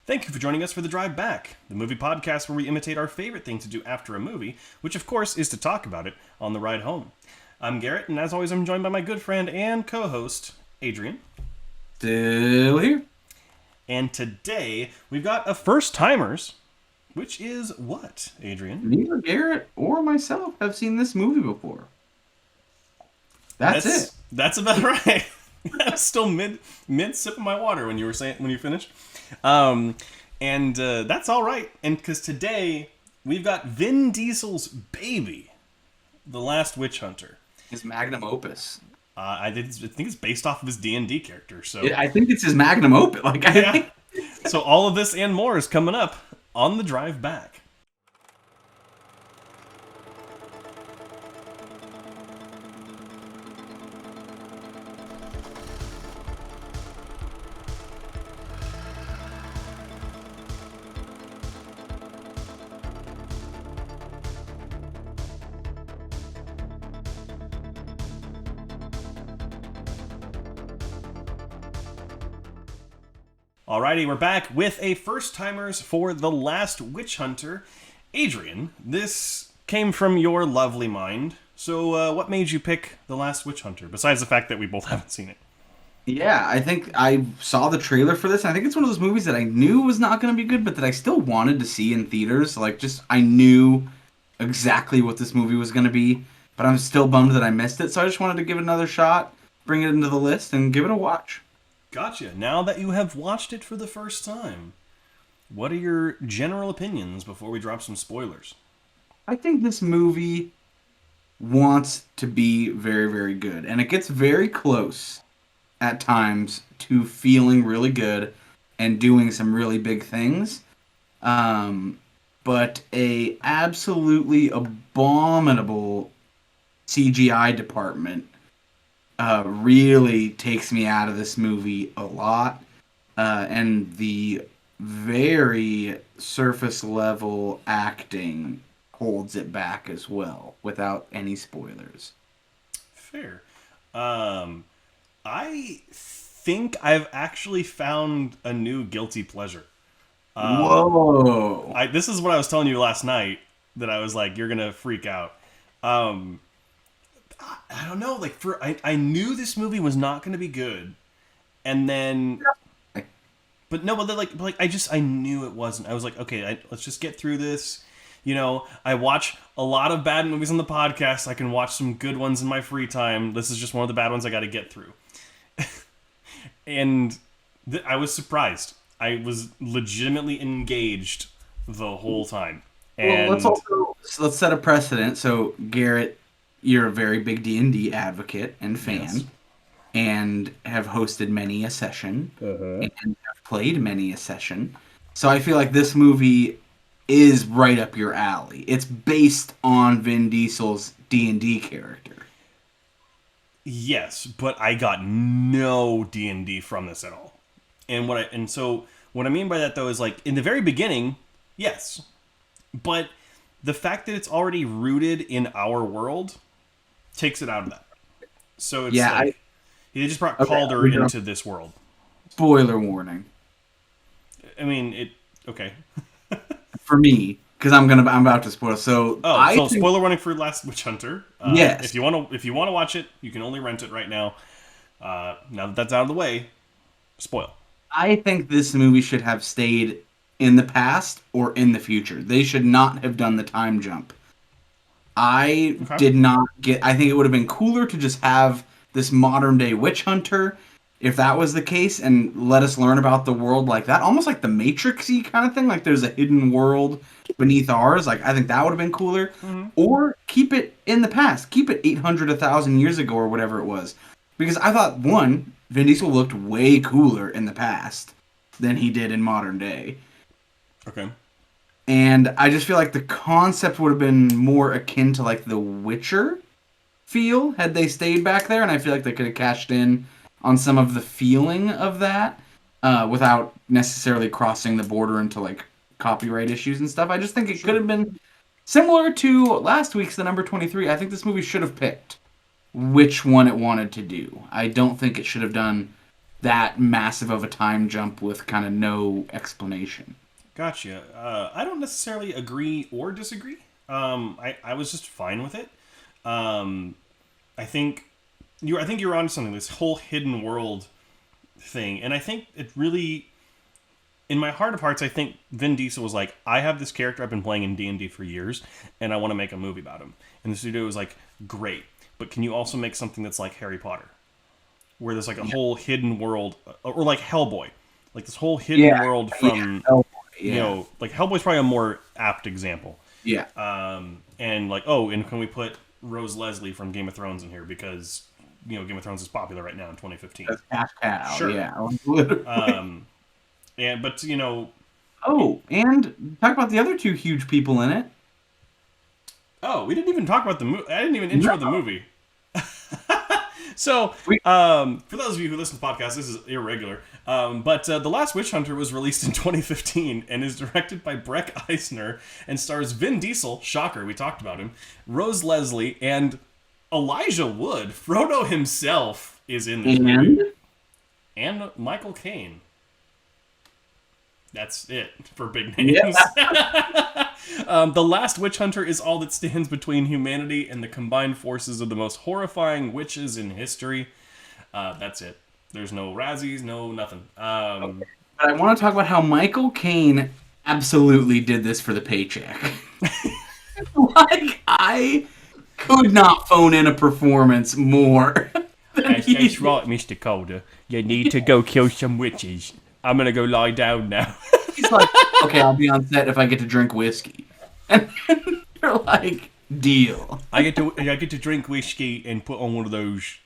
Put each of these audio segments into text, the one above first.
Thank you for joining us for The Drive Back, the movie podcast where we imitate our favorite thing to do after a movie, which of course is to talk about it on the ride home. I'm Garrett, and as always, I'm joined by my good friend and co-host, Adrian. Still here. And today, we've got a first-timers, which is what, Adrian? Neither Garrett or myself have seen this movie before. That's it. That's about right. I was still mid sip of my water when you finished. That's all right. And because today we've got Vin Diesel's baby, The Last Witch Hunter. His magnum opus. I think it's based off of his D&D character. So I think it's his magnum opus. So all of this and more is coming up on the drive back. Alrighty, we're back with a first-timers for The Last Witch Hunter. Adrian, this came from your lovely mind. So what made you pick The Last Witch Hunter, besides the fact that we both haven't seen it? Yeah, I think I saw the trailer for this. And I think it's one of those movies that I knew was not going to be good, but that I still wanted to see in theaters. I knew exactly what this movie was going to be, but I'm still bummed that I missed it. So I just wanted to give it another shot, bring it into the list, and give it a watch. Gotcha. Now that you have watched it for the first time, what are your general opinions before we drop some spoilers? I think this movie wants to be very, very good. And it gets very close at times to feeling really good and doing some really big things. But a absolutely abominable CGI department really takes me out of this movie a lot. And the very surface level acting holds it back as well, without any spoilers. Fair. I think I've actually found a new guilty pleasure. Whoa! This is what I was telling you last night, that I was like, you're gonna freak out. I don't know, I knew this movie was not going to be good, and then, I knew it wasn't. I was like, okay, let's just get through this. You know, I watch a lot of bad movies on the podcast. I can watch some good ones in my free time. This is just one of the bad ones I got to get through. And I was surprised. I was legitimately engaged the whole time. And let's set a precedent. So, Garrett, you're a very big D&D advocate and fan, yes, and have hosted many a session, and have played many a session. So I feel like this movie is right up your alley. It's based on Vin Diesel's D&D character. Yes, but I got no D&D from this at all. And so what I mean by that, though, is in the very beginning, yes, but the fact that it's already rooted in our world takes it out of that. So it's he just brought Calder into this world. Spoiler warning. I mean, okay. For me, because I'm about to spoil. So spoiler warning for Last Witch Hunter. Yes. If you want to watch it, you can only rent it right now. Now that that's out of the way, spoil. I think this movie should have stayed in the past or in the future. They should not have done the time jump. I think it would have been cooler to just have this modern day witch hunter, if that was the case, and let us learn about the world like that. Almost like the Matrix-y kind of thing, like there's a hidden world beneath ours. I think that would have been cooler. Mm-hmm. Or keep it in the past. Keep it 800, 1,000 years ago or whatever it was. Because I thought, one, Vin Diesel looked way cooler in the past than he did in modern day. Okay. And I just feel like the concept would have been more akin to the Witcher feel had they stayed back there, and I feel like they could have cashed in on some of the feeling of that without necessarily crossing the border into copyright issues and stuff. I just think it could have been similar to last week's The Number 23. I think this movie should have picked which one it wanted to do. I don't think it should have done that massive of a time jump with kind of no explanation. Gotcha. I don't necessarily agree or disagree. I was just fine with it. Um, I think I think you're onto something. This whole hidden world thing, and I think it really, in my heart of hearts, I think Vin Diesel was like, I have this character I've been playing in D&D for years, and I want to make a movie about him. And the studio was like, great, but can you also make something that's like Harry Potter, where there's like a whole hidden world, or like Hellboy, like this whole hidden world from, like Hellboy's probably a more apt example. Yeah. And like, oh, and can we put Rose Leslie from Game of Thrones in here because Game of Thrones is popular right now in 2015. That's cash cow. Sure. Yeah. And but Oh, and talk about the other two huge people in it. Oh, we didn't even talk about the movie. I didn't even intro the movie. So, for those of you who listen to podcasts, this is irregular. But The Last Witch Hunter was released in 2015 and is directed by Breck Eisner and stars Vin Diesel, shocker, we talked about him, Rose Leslie, and Elijah Wood. Frodo himself is in this movie. And Michael Caine. That's it for big names. Yeah. The Last Witch Hunter is all that stands between humanity and the combined forces of the most horrifying witches in history. That's it. There's no Razzies, no nothing. Okay. But I want to talk about how Michael Caine absolutely did this for the paycheck. Like, I could not phone in a performance more. That's right, Mr. Calder. You need to go kill some witches. I'm gonna go lie down now. He's like, okay, I'll be on set if I get to drink whiskey. And you're like, deal. I get to drink whiskey and put on one of those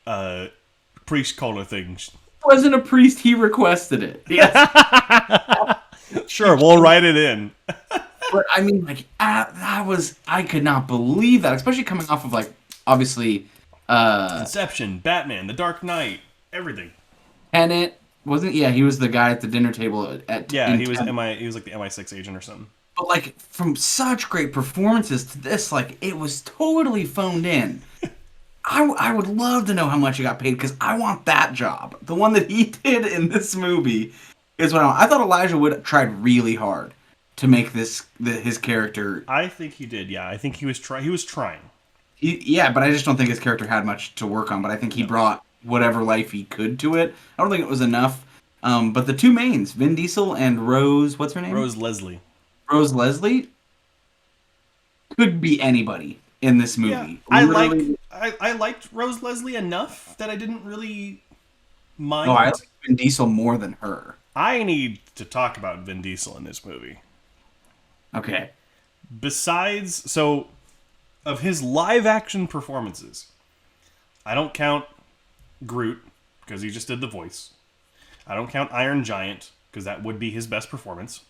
priest collar things. He wasn't a priest, he requested it. Yes. Sure, we'll write it in. But I mean, like, I could not believe that, especially coming off of, like, obviously, Inception, Batman, The Dark Knight, everything. Tenet. Wasn't he was the guy at the dinner table at he was he was like the MI6 agent or something. But like from such great performances to this, like it was totally phoned in. I would love to know how much he got paid because I want that job. The one that he did in this movie is what I thought Elijah Wood tried really hard to make his character. I think he did. Yeah, I think he was trying. But I just don't think his character had much to work on. But I think he brought whatever life he could to it. I don't think it was enough. But the two mains, Vin Diesel and Rose, what's her name? Rose Leslie. Rose Leslie could be anybody in this movie. Yeah, I liked Rose Leslie enough that I didn't really mind. Oh, I like Vin Diesel more than her. I need to talk about Vin Diesel in this movie. Okay. Besides, of his live action performances, I don't count Groot, because he just did the voice. I don't count Iron Giant, because that would be his best performance.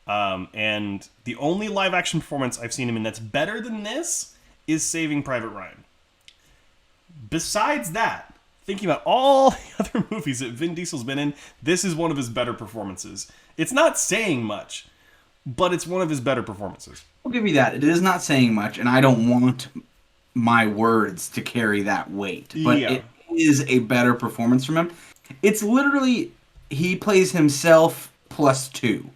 And the only live-action performance I've seen him in that's better than this is Saving Private Ryan. Besides that, thinking about all the other movies that Vin Diesel's been in, this is one of his better performances. It's not saying much, but it's one of his better performances. I'll give you that. It is not saying much, and I don't want my words to carry that weight. But it is a better performance from him. It's literally, he plays himself plus 2.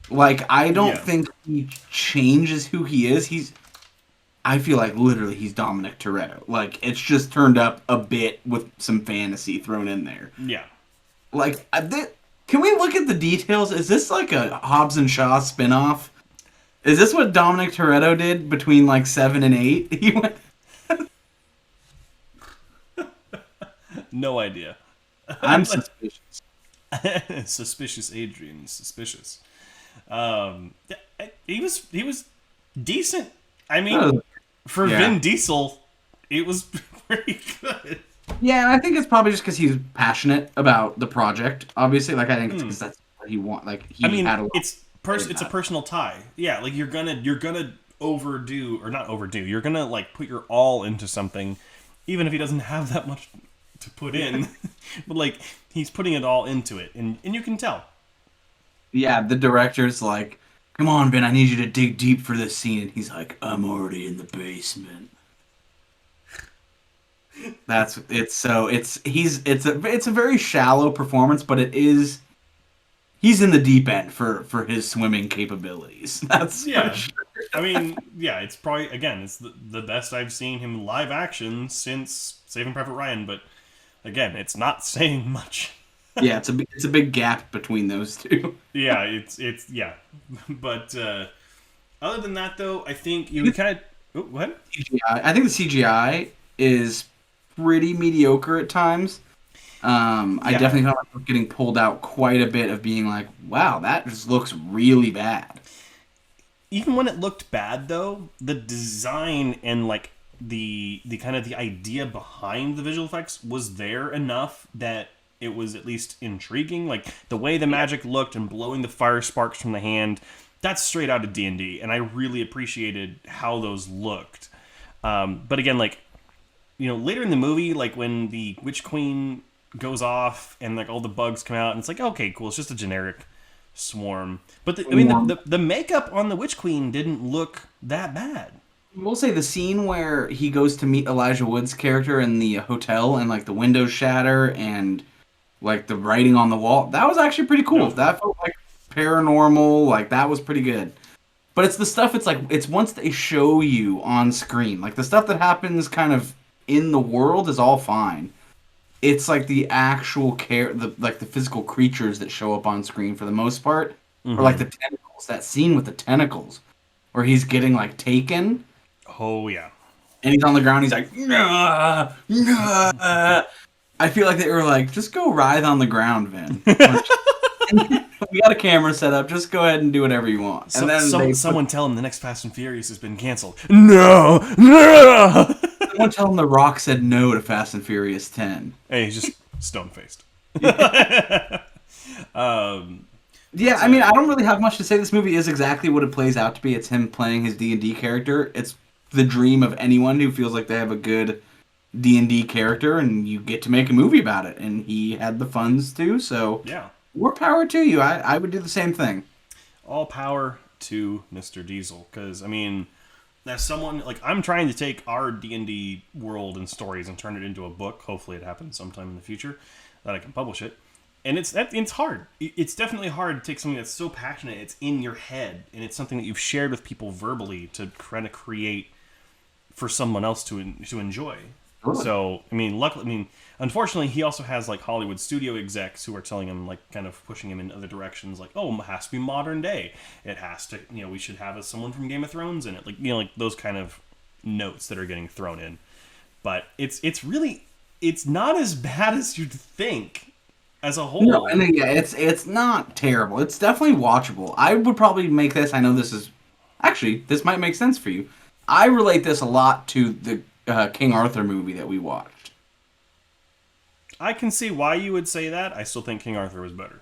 Like, I don't think he changes who he is. I feel like literally he's Dominic Toretto. Like, it's just turned up a bit with some fantasy thrown in there. Yeah. Like, can we look at the details? Is this like a Hobbs and Shaw spinoff? Is this what Dominic Toretto did between like 7 and 8? He went... No idea. I'm suspicious. Suspicious Adrian. Suspicious. He was decent. I mean, for Vin Diesel, it was pretty good. Yeah, and I think it's probably just because he's passionate about the project. Obviously, like I think it's because that's what he wants. Like had a lot. It's a personal tie. Yeah, like you're gonna overdo or not overdo. You're gonna like put your all into something, even if he doesn't have that much to put in. But like he's putting it all into it, and you can tell. Yeah, the director's like, "Come on, Ben, I need you to dig deep for this scene," and he's like, "I'm already in the basement." it's a very shallow performance, but he's in the deep end for his swimming capabilities. That's for Yeah. sure. I mean, yeah, it's probably, again, it's the best I've seen him live action since Saving Private Ryan, but again, it's not saying much. Yeah, it's a big gap between those two. Yeah, yeah. But other than that, though, I think you kind of. Oh, what? CGI. I think the CGI is pretty mediocre at times. I Yeah. definitely found myself getting pulled out quite a bit of being like, wow, that just looks really bad. Even when it looked bad, though, the design and like the kind of the idea behind the visual effects was there enough that it was at least intriguing. Like the way the Yeah. magic looked and blowing the fire sparks from the hand, that's straight out of D&D, and I really appreciated how those looked. But again, like later in the movie, like when the Witch Queen goes off and like all the bugs come out, and it's like, okay, cool, it's just a generic swarm. But I mean, the makeup on the Witch Queen didn't look that bad. We'll say the scene where he goes to meet Elijah Wood's character in the hotel and like the windows shatter and like the writing on the wall, that was actually pretty That cool. was cool. That felt like paranormal, like that was pretty good. But it's the stuff it's once they show you on screen. Like the stuff that happens kind of in the world is all fine. It's like the actual like the physical creatures that show up on screen for the most part, or like Mm-hmm. the tentacles. That scene with the tentacles, where he's getting like taken Oh yeah. and he's on the ground. He's like, nah, nah. I feel like they were like, just go writhe on the ground, Vin. Like, we got a camera set up. Just go ahead and do whatever you want. And then Someone tell him the next Fast and Furious has been canceled. No, no. someone tell him The Rock said no to Fast and Furious 10. Hey, he's just stone faced. Yeah, I mean, I don't really have much to say. This movie is exactly what it plays out to be. It's him playing his D&D character. It's the dream of anyone who feels like they have a good D&D character, and you get to make a movie about it. And he had the funds to, so Yeah. more power to you. I would do the same thing. All power to Mr. Diesel, because I mean, as someone like I'm trying to take our D&D world and stories and turn it into a book. Hopefully, it happens sometime in the future that I can publish it. And it's hard. It's definitely hard to take something that's so passionate, it's in your head, and it's something that you've shared with people verbally to kind of create for someone else to enjoy. Totally. So I mean, unfortunately, he also has like Hollywood studio execs who are telling him like kind of pushing him in other directions, like, oh, it has to be modern day. It has to, we should have someone from Game of Thrones in it, like like those kind of notes that are getting thrown in. But it's really it's not as bad as you'd think as a No, whole. and then, yeah, it's not terrible. It's definitely watchable. I would probably make this. I know this is actually this might make sense for you. I relate this a lot to the King Arthur movie that we watched. I can see why you would say that. I still think King Arthur was better.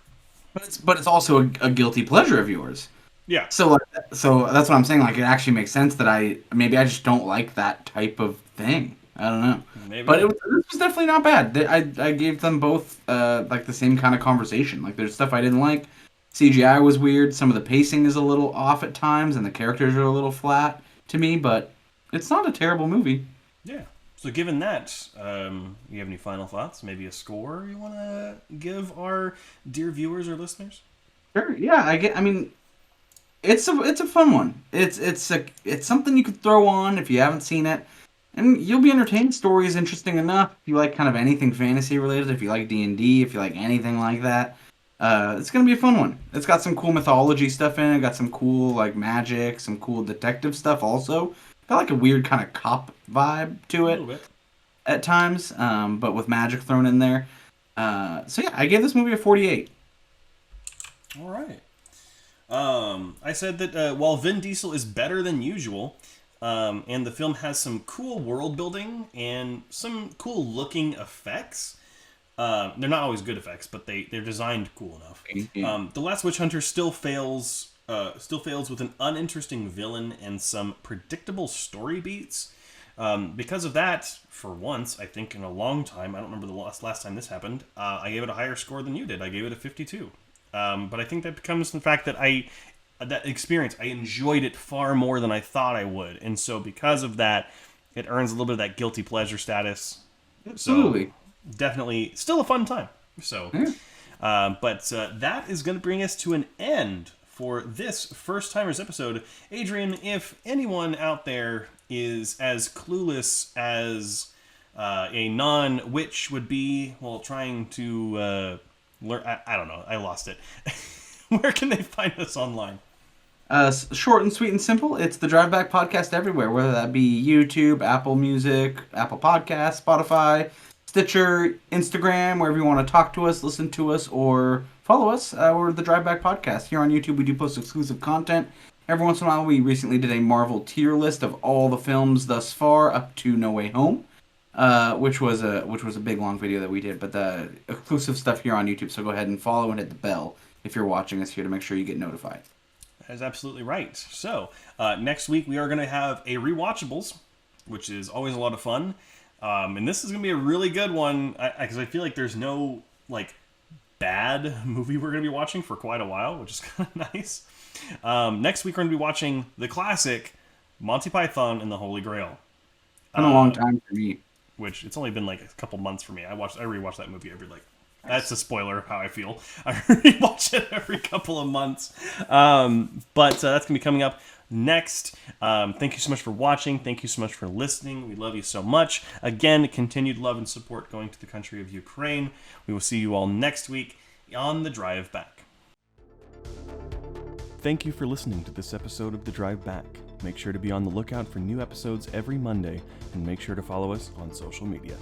But it's also a guilty pleasure of yours. Yeah. So that's what I'm saying. Like it actually makes sense that I just don't like that type of thing. I don't know. But Maybe. this was definitely not bad. I gave them both like the same kind of conversation. Like there's stuff I didn't like. CGI was weird. Some of the pacing is a little off at times, and the characters are a little flat to me. But it's not a terrible movie. Yeah. So, given that, you have any final thoughts? Maybe a score you want to give our dear viewers or listeners? Sure. Yeah. I mean, it's a fun one. It's something you could throw on if you haven't seen it, and you'll be entertained. Story is interesting enough. If you like kind of anything fantasy related, if you like D&D, if you like anything like that, it's gonna be a fun one. It's got some cool mythology stuff in it. Got some cool like magic, some cool detective stuff also. Got like a weird kind of cop vibe to A it little bit. at times, but with magic thrown in there. So yeah, I gave this movie a 48. All right. I said that while Vin Diesel is better than usual, and the film has some cool world building and some cool looking effects. They're not always good effects, but they're designed cool enough. Yeah. The Last Witch Hunter still fails. Still fails with an uninteresting villain and some predictable story beats. Because of that, for once, I think in a long time, I don't remember the last time this happened, I gave it a higher score than you did. I gave it a 52. But I think that comes from the fact that that experience, I enjoyed it far more than I thought I would. And so because of that, it earns a little bit of that guilty pleasure status. Absolutely. So definitely still a fun time. So, Yeah. but that is going to bring us to an end for this First Timers episode. Adrian, if anyone out there is as clueless as a non-witch would be while trying to learn, I don't know, I lost it. Where can they find us online? Short and sweet and simple. It's the Drive Back Podcast everywhere, whether that be YouTube, Apple Music, Apple Podcasts, Spotify, Stitcher, Instagram, wherever you want to talk to us, listen to us, or follow us. We're the Drive Back Podcast. Here on YouTube, we do post exclusive content. Every once in a while, we recently did a Marvel tier list of all the films thus far up to No Way Home, which was a big long video that we did. But the exclusive stuff here on YouTube. So go ahead and follow and hit the bell if you're watching us here to make sure you get notified. That is absolutely right. So, next week we are going to have a Rewatchables, which is always a lot of fun. And this is going to be a really good one, because I feel like there's no, like, bad movie we're going to be watching for quite a while, which is kind of nice. Next week we're going to be watching the classic Monty Python and the Holy Grail. It's been a long time for me. Which, it's only been, like, a couple months for me. I rewatch that movie every, like, that's a spoiler of how I feel. I rewatch it every couple of months. But that's going to be coming up next. Thank you so much for watching. Thank you so much for listening. We love you so much. Again, continued love and support going to the country of Ukraine. We will see you all next week on The Drive Back. Thank you for listening to this episode of The Drive Back. Make sure to be on the lookout for new episodes every Monday, and make sure to follow us on social media.